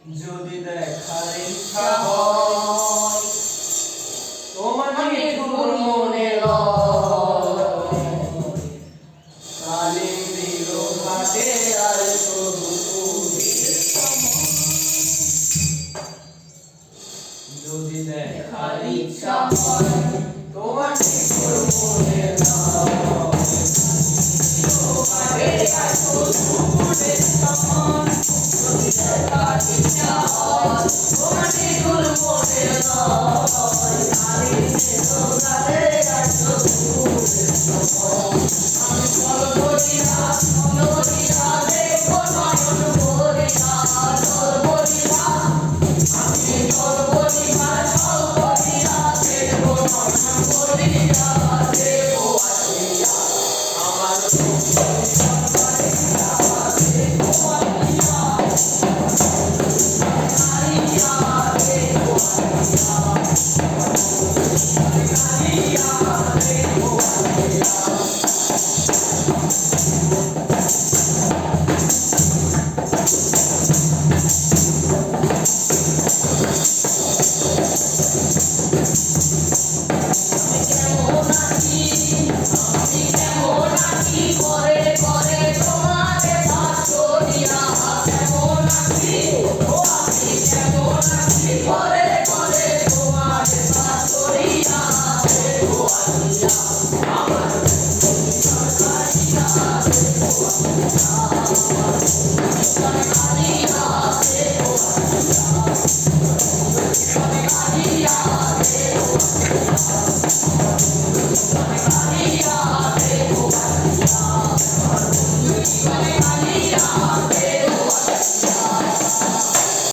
যদি দেখার ইচ্ছা হয় তোমাকে তোর মনে কালিম দিল ঘাটে আর যদি দেখার ইচ্ছা হয় তোমাকে তোর মনে ঘাটে আর যদি দেখার ইচ্ছা হয় তোমাকে তোর মনে কালিম দিল ঘাটে আর আমি চল বলিয়া দেখো নয়ন ভরিয়া চল বলিয়া আমি চল বলিয়া দেখো নয়ন ভরিয়া দেখো আসিয়া আমার